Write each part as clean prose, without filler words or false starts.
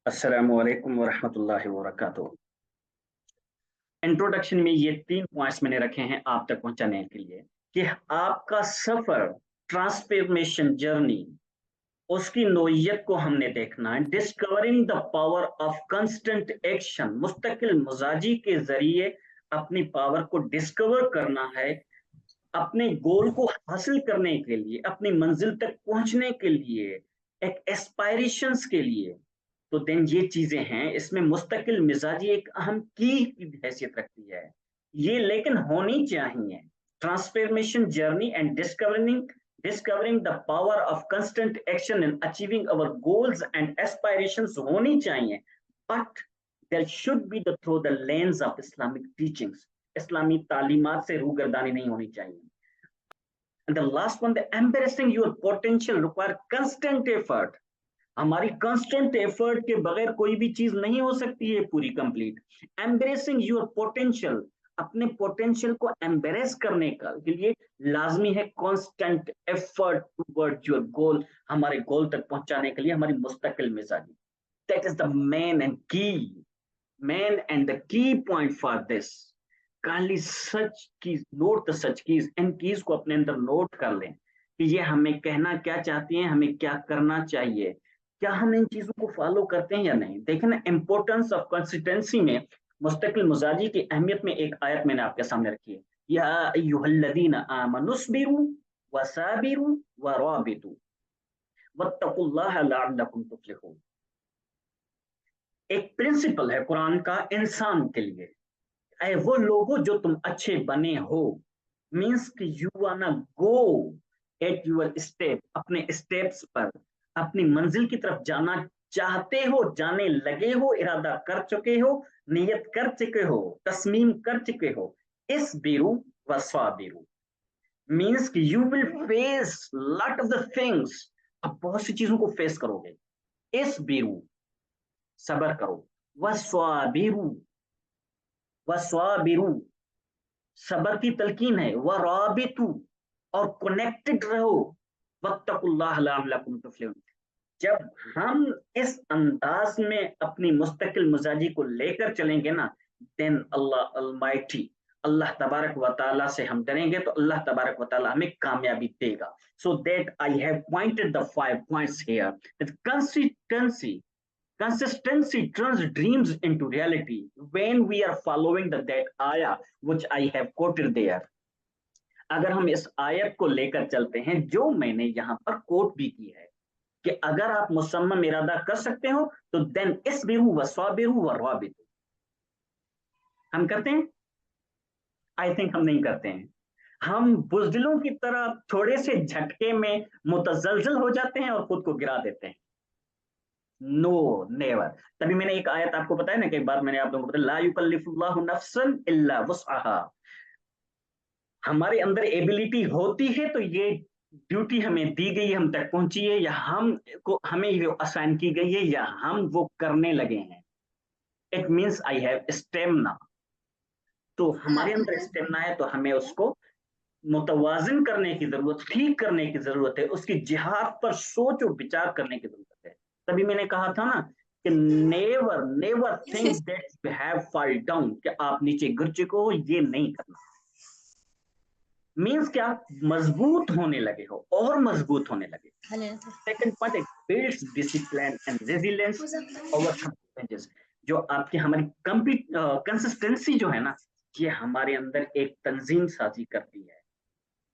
अस्सलामु अलैकुम वरहमतुल्लाहि वबरकातुहू। इंट्रोडक्शन में ये 3 पॉइंट्स मैंने रखे हैं आप तक पहुंचाने के लिए कि आपका सफर, ट्रांसफॉर्मेशन जर्नी, उसकी नोयत को हमने देखना है। Discovering the power of constant action, मुस्तकिल मजाजी के जरिए अपनी पावर को डिस्कवर करना है, अपने गोल को हासिल करने के लिए, अपनी मंजिल तक पहुंचने के लिए, एक एस्पायरेशंस के लिए। तो देन ये चीजें हैं, इसमें मुस्तकिल मिजाजी एक अहम की हैसियत रखती है। ये लेकिन होनी चाहिए। Transformation journey and discovering the power of constant action in achieving our goals and aspirations होनी चाहिए, but there should be the through the lens of Islamic teachings. इस्लामी तालीमात से रूगर्दानी नहीं होनी चाहिए। And the last one, the embracing your potential require constant effort. हमारी constant effort के बगैर कोई भी चीज नहीं हो सकती है पूरी कंप्लीट। Embracing your potential, अपने पोटेंशियल को एम्ब्रेस करने का के लिए लाजमी है constant effort toward your goal, हमारे गोल तक पहुंचाने के लिए हमारी मुस्तकिल मिजाजी। That is the main and the key point for this. Kindly such keys, note the such keys, इन कीज को अपने अंदर नोट कर लें कि ये हमें कहना क्या चाहती हैं, हमें क्या करना चाहिए, क्या हम इन चीजों को फॉलो करते हैं या नहीं। देखें ना, इंपॉर्टेंस ऑफ कंसिस्टेंसी में मुस्तकिल मजाजी की अहमियत में एक आयत मैंने आपके सामने रखी है। या अय्युहल्लज़ीना आमनुस्बिरु वसाबिरु वराबितु वत्तकुल्लाह लअल्लकुम तुफ्लिहून। एक प्रिंसिपल है कुरान का इंसान के लिए। ऐ वो लोगों जो तुम अच्छे बने हो, मीन्स कि you wanna go at your step, अपने स्टेप्स पर, अपनी मंजिल की तरफ जाना चाहते हो, जाने लगे हो, इरादा कर चुके हो, नियत कर चुके हो, तस्मीम कर चुके हो। इस बिरु व स्वाबिरु मीन्स कि you will face lot of the things. अब बहुत सी चीजों को फेस करोगे। इस बिरु, सबर करो। व स्वाबिरु, वस्वाबिरु, सबर की तलकीन है। व राबितु, और कनेक्टेड रहो। वत्तकुल्लाह लअल्लकुम तुफ्लिहून। जब हम इस अंदाज में अपनी मुस्तकिल मिजाजी को लेकर चलेंगे ना, देन अल्लाह अलमाइटी, अल्लाह तबारक व तआला से हम डरेंगे तो अल्लाह तबारक व तआला हमें कामयाबी देगा। So that I have pointed the 5 points here. Consistency, consistency turns dreams into reality when we are following that ayah which I have quoted there. अगर हम इस आयत को लेकर चलते हैं जो मैंने यहाँ पर कोट भी की है कि अगर आप मुसम्मम इरादा कर सकते हो तो देन इसबिरु वस्वाबिरु वराबितु। हम करते हैं? आई थिंक हम नहीं करते हैं। हम बुज़दिलों की तरह थोड़े से झटके में मुतजलजल हो जाते हैं और खुद को गिरा देते हैं। No, never. तभी मैंने एक आयत आपको बताया ना कि एक बार मैंने आप लोगों को बताया, ला युकल्लिफुल्लाहु नफ्सन इल्ला वुसअहा। हमारे अंदर एबिलिटी होती है तो ये ड्यूटी हमें दी गई, हम तक पहुंची है, या हमें ये असाइन की गई है, या हम वो करने लगे हैं। It means I have stamina. तो हमारे अंदर स्टेमिना है तो हमें उसको मुतवाजिन करने की जरूरत, ठीक करने की जरूरत है, उसकी जिहाद पर सोच और विचार करने की जरूरत है। तभी मैंने कहा था ना कि never never think that you have fall down, कि आप नीचे गिर चुके हो, ये नहीं करना। मींस क्या, मजबूत होने लगे हो और मजबूत होने लगे। Second point, it builds discipline and resilience overcome challenges. जो आपकी हमारी कंसिस्टेंसी जो है ना, ये हमारे अंदर एक तंजीम साजी करती है,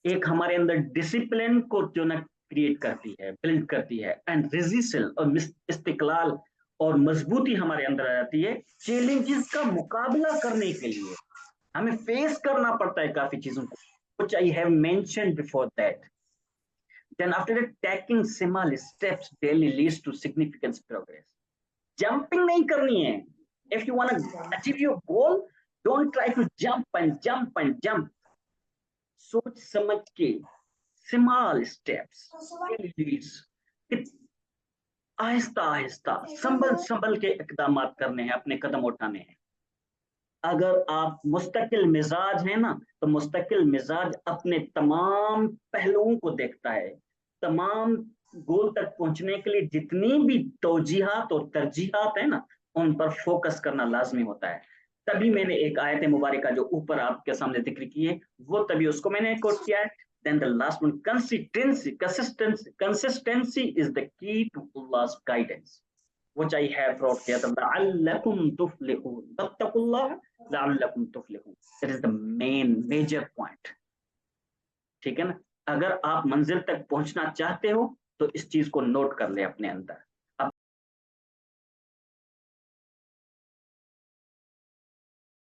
एक हमारे अंदर डिसिप्लिन को जो ना क्रिएट करती है, बिल्ड करती है, एंड रेजिस्टेंस और इस्तिकलाल और मजबूती हमारे अंदर आ जाती है। चैलेंजेस का मुकाबला करने के लिए हमें फेस करना पड़ता है काफी चीजों को, which I have mentioned before that. Then after that, taking small steps daily leads to significant progress. Jumping नहीं करनी है. If you want to achieve your goal, don't try to jump and jump and jump. सोच समझ के small steps, Aahista Aahista, संभल संभल के इकदाम करने हैं, अपने कदम उठाने हैं। अगर आप मुस्तकिल मिजाज हैं ना, तो मुस्तकिल मिजाज अपने तमाम पहलुओं को देखता है, तमाम گول تک پہنچنے کے لیے جتنی بھی توجیحات اور ترجیحات ہیں نا ان پر فوکس کرنا لازمی ہوتا ہے. تبھی میں نے ایک آیت مبارکہ جو اوپر آپ کے سامنے ذکر کی ہے وہ تبھی اس کو میں نے کوٹ کیا ہے. Then the last one, consistency is the key to Allah's guidance, which I have wrote here. لَعَلَّكُمْ تُفْلِحُونَ وَاتَّقُوا اللَّهَ لَعَلَّكُمْ تُفْلِحُونَ. That is the major point. ٹھیک ہے نا. اگر آپ منزل تک پہنچنا چاہتے ہو تو اس چیز کو نوٹ کر لیں اپنے اندر.